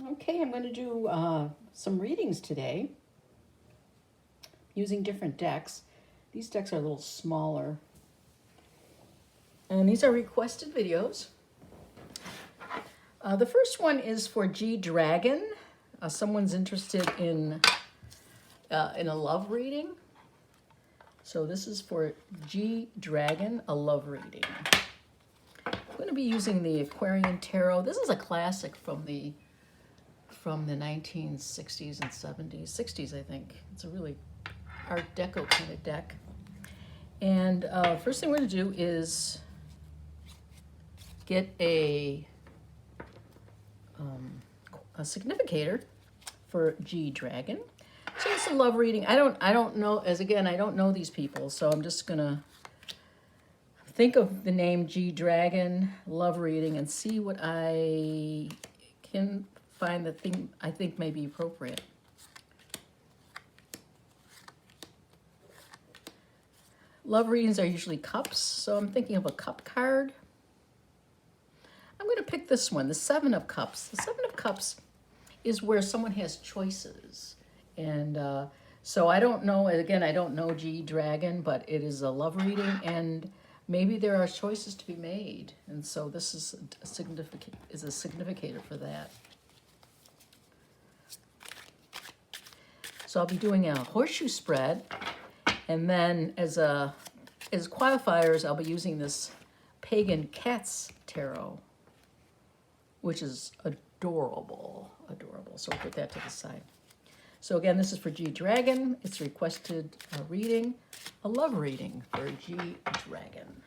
Okay, I'm going to do some readings today using different decks. These decks are a little smaller. And these are requested videos. The first one is for G Dragon. Someone's interested in a love reading. So this is for G Dragon, a love reading. I'm going to be using the Aquarian Tarot. This is a classic from the 1960s and 70s, 60s, I think. It's a really Art Deco kind of deck. And first thing we're going to do is get a significator for G Dragon. So it's a love reading. I don't know, as again, I don't know these people, so I'm just gonna think of the name G Dragon, love reading, and see what I can find the thing I think may be appropriate. Love readings are usually cups, so I'm thinking of a cup card. I'm going to pick this one, the Seven of Cups. The Seven of Cups is where someone has choices. And so I don't know, again, I don't know G Dragon, but it is a love reading, and maybe there are choices to be made. And so this is a significator for that. So I'll be doing a horseshoe spread, and then as qualifiers, I'll be using this Pagan Cats Tarot, which is adorable. So I'll put that to the side. So again, this is for G Dragon. It's requested reading, a love reading for G Dragon.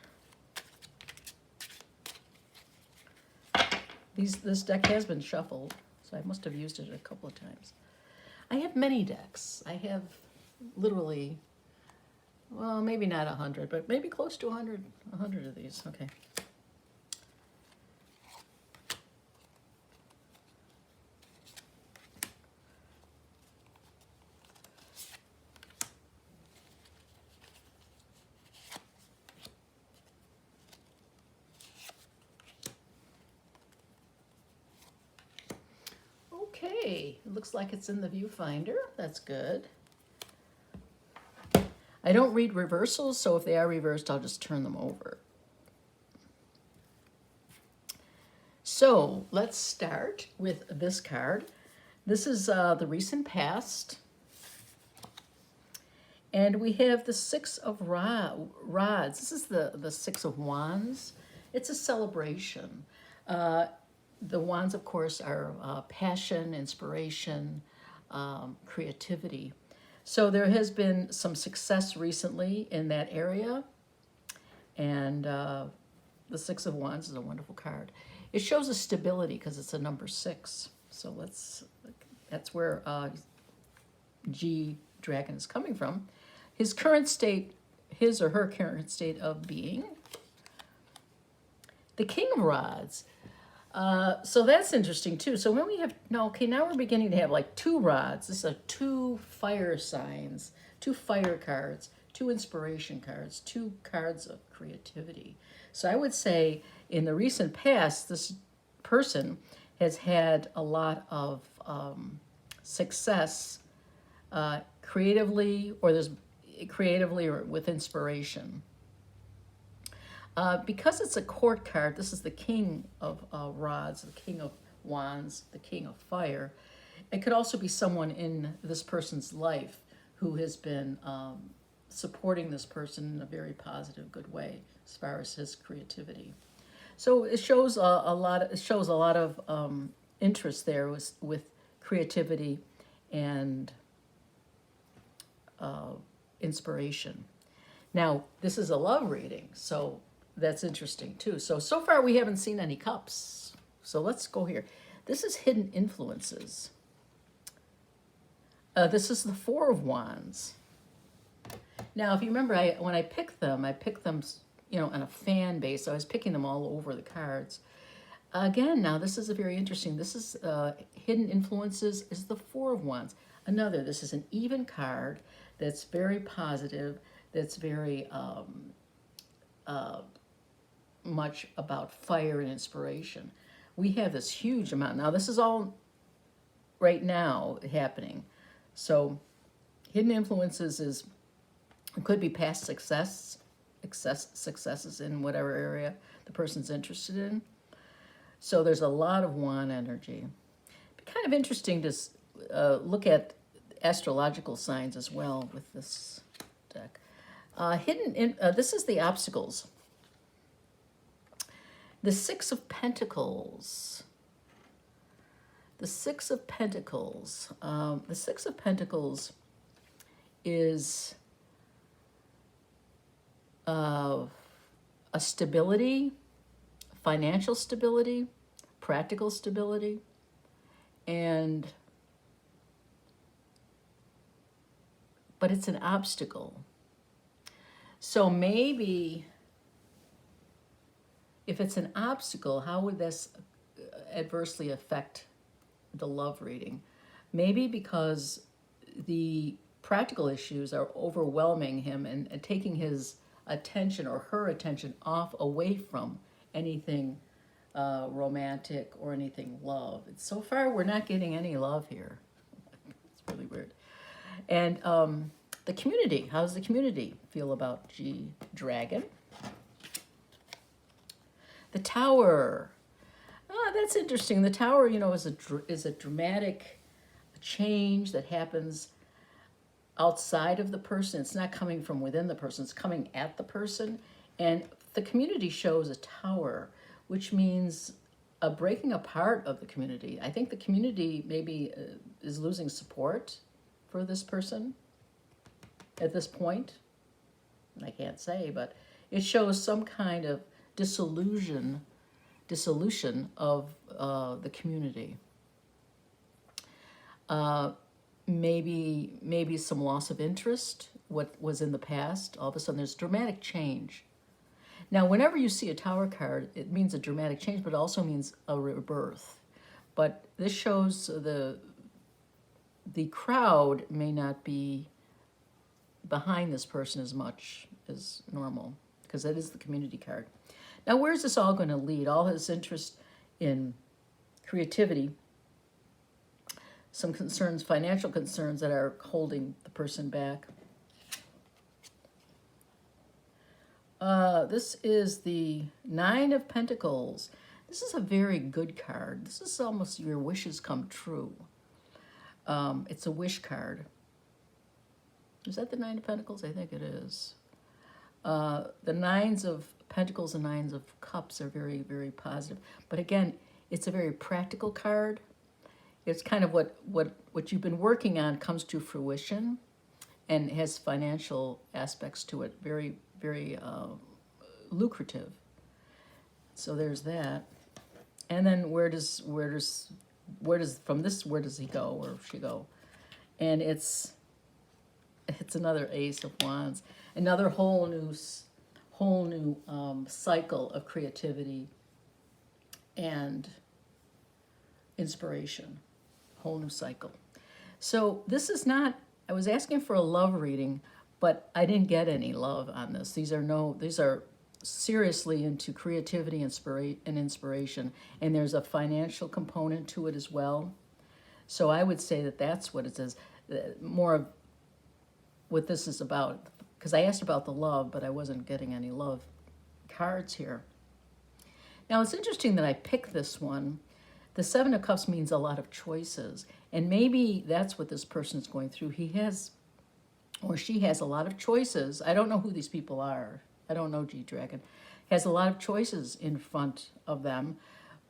This deck has been shuffled, so I must have used it a couple of times. I have many decks. I have literally, well, maybe not 100, but maybe close to 100 of these. Okay. Okay, it looks like it's in the viewfinder. That's good. I don't read reversals, so if they are reversed, I'll just turn them over. So let's start with this card. This is the recent past. And we have the Six of Rods. This is the Six of Wands. It's a celebration. The wands, of course, are passion, inspiration, creativity. So there has been some success recently in that area. And the Six of Wands is a wonderful card. It shows a stability because it's a number 6. So that's where G Dragon is coming from. His or her current state of being. The King of Rods. So that's interesting too. So when we have, now we're beginning to have like 2 rods. This is 2 fire signs, 2 fire cards, 2 inspiration cards, 2 cards of creativity. So I would say in the recent past, this person has had a lot of success creatively or with inspiration. Because it's a court card, this is the King of Rods, the King of Wands, the King of Fire. It could also be someone in this person's life who has been supporting this person in a very positive, good way as far as his creativity. So it shows a lot of interest there with creativity and inspiration. Now, this is a love reading, so that's interesting too. So far we haven't seen any cups. So let's go here. This is Hidden Influences. This is the Four of Wands. Now, if you remember, when I picked them, on a fan base. So I was picking them all over the cards. Again, now this is a very interesting. This is Hidden Influences is the Four of Wands. This is an even card that's very positive, that's very much about fire and inspiration. We have this huge amount. Now, this is all right now happening. So hidden influences could be past successes in whatever area the person's interested in. So there's a lot of wand energy. It'd be kind of interesting to look at astrological signs as well with this deck. This is the obstacles. The Six of Pentacles. The Six of Pentacles. The Six of Pentacles is a stability, financial stability, practical stability, but it's an obstacle. So maybe if it's an obstacle, how would this adversely affect the love reading? Maybe because the practical issues are overwhelming him and taking his attention or her attention away from anything romantic or anything love. So far, we're not getting any love here. It's really weird. And the community, how does the community feel about G Dragon? The Tower. That's interesting. The Tower, is a dramatic change that happens outside of the person. It's not coming from within the person. It's coming at the person. And the community shows a tower, which means a breaking apart of the community. I think the community maybe is losing support for this person at this point. I can't say, but it shows some kind of dissolution of the community. Maybe some loss of interest, what was in the past. All of a sudden there's dramatic change. Now, whenever you see a Tower card, it means a dramatic change, but it also means a rebirth. But this shows the crowd may not be behind this person as much as normal, because that is the community card. Now, where's this all going to lead? All his interest in creativity, some concerns, financial concerns that are holding the person back. This is the Nine of Pentacles. This is a very good card. This is almost your wishes come true. It's a wish card. Is that the Nine of Pentacles? I think it is. The Nines of Pentacles and Nines of Cups are very, very positive. But again, it's a very practical card. It's kind of what you've been working on comes to fruition and has financial aspects to it. Very, very lucrative. So there's that. And then where does he go or she go? And it's another Ace of Wands, another whole new cycle of creativity and inspiration, whole new cycle. So this is not, I was asking for a love reading, but I didn't get any love on this. These are seriously into creativity and inspiration, and there's a financial component to it as well. So I would say that that's what it is, more of what this is about, because I asked about the love, but I wasn't getting any love cards here. Now, it's interesting that I picked this one. The Seven of Cups means a lot of choices, and maybe that's what this person's going through. He has, or she has, a lot of choices. I don't know who these people are. I don't know G Dragon. Has a lot of choices in front of them,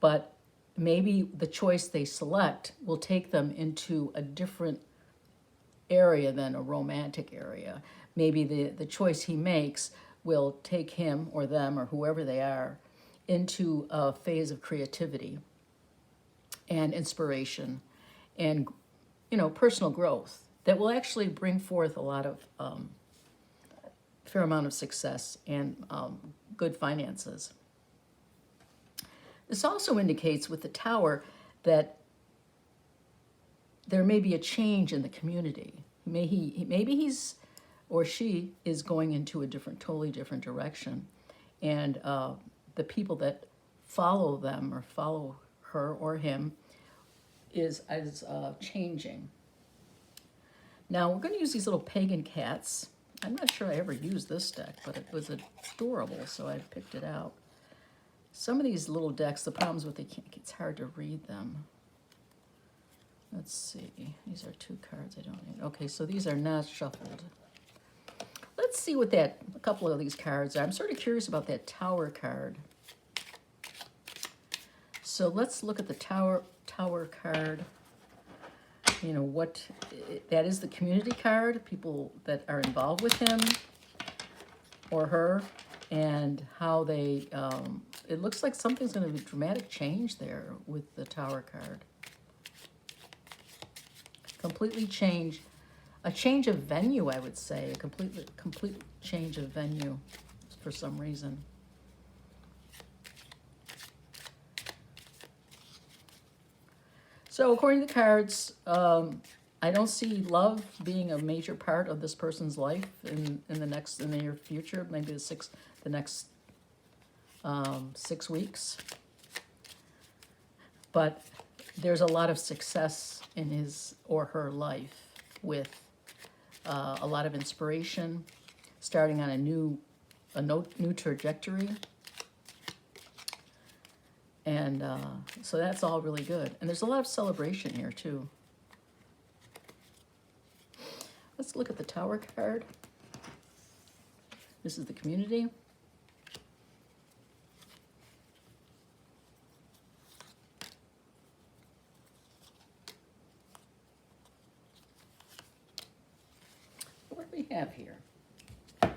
but maybe the choice they select will take them into a different area than a romantic area. Maybe the choice he makes will take him or them or whoever they are into a phase of creativity and inspiration and, personal growth that will actually bring forth a lot of fair amount of success and good finances. This also indicates with the Tower that there may be a change in the community. Maybe he's or she is going into a totally different direction, and the people that follow them or follow her or him is changing. Now we're going to use these little pagan cats. I'm not sure I ever used this deck, but it was adorable, so I picked it out. Some of these little decks, the problems with it's hard to read them. Let's see. These are 2 cards I don't need. Okay, so these are not shuffled. Let's see what a couple of these cards are. I'm sort of curious about that Tower card. So let's look at the Tower card. You know, that is the community card, people that are involved with him or her, and how they, it looks like something's going to be a dramatic change there with the Tower card. Completely change, a change of venue, I would say, a complete change of venue for some reason. So according to the cards, I don't see love being a major part of this person's life in the near future, maybe the next 6 weeks. But there's a lot of success in his or her life with a lot of inspiration, starting on a new trajectory. And so that's all really good. And there's a lot of celebration here, too. Let's look at the Tower card. This is the community. What do we have here? It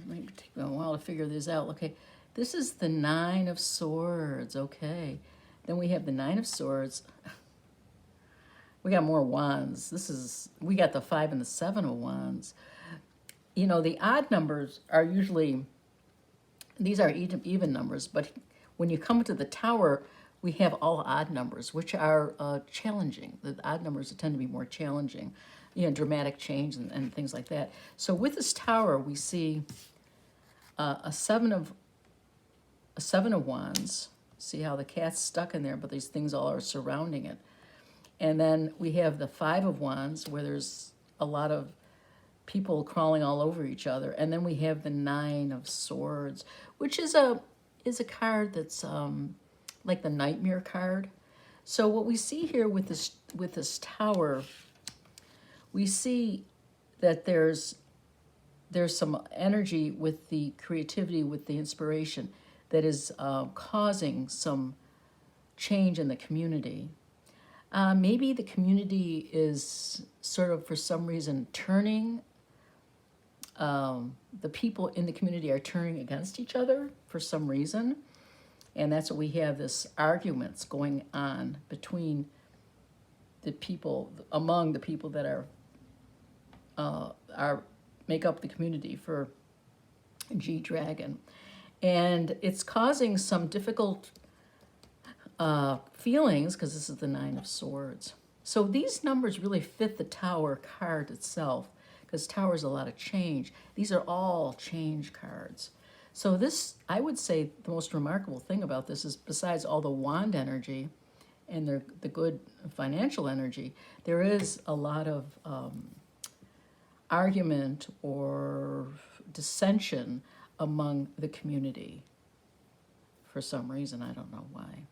might take me a while to figure this out. Okay. This is the 9 of Swords, okay. Then we have the 9 of Swords. We got more wands. We got the 5 and the 7 of wands. You know, the odd numbers are usually, these are even numbers, but when you come to the Tower, we have all odd numbers, which are challenging. The odd numbers tend to be more challenging, you know, dramatic change and things like that. So with this Tower, we see a 7 of wands. See how the cat's stuck in there, but these things all are surrounding it. And then we have the 5 of wands, where there's a lot of people crawling all over each other. And then we have the 9 of swords, which is a card that's like the nightmare card. So what we see here with this Tower, we see that there's some energy with the creativity, with the inspiration, that is causing some change in the community. Maybe the community is sort of, for some reason, turning, the people in the community are turning against each other for some reason. And that's what we have, this arguments going on between the people, among the people that make up the community for G-Dragon. And it's causing some difficult feelings, because this is the 9 of Swords. So these numbers really fit the Tower card itself, because Tower is a lot of change. These are all change cards. So this, I would say, the most remarkable thing about this is, besides all the wand energy and the good financial energy, there is a lot of argument or dissension among the community for some reason. I don't know why.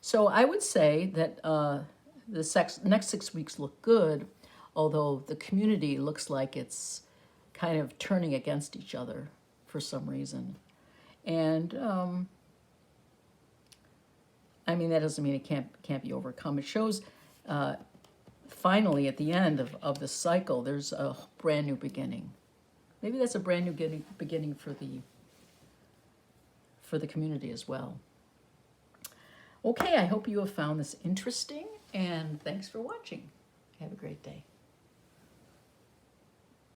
So I would say that the next 6 weeks look good, although the community looks like it's kind of turning against each other for some reason. And I mean, that doesn't mean it can't be overcome. It shows finally at the end of the cycle, there's a brand new beginning. Maybe that's a brand new beginning for the community as well. Okay, I hope you have found this interesting, and thanks for watching. Have a great day.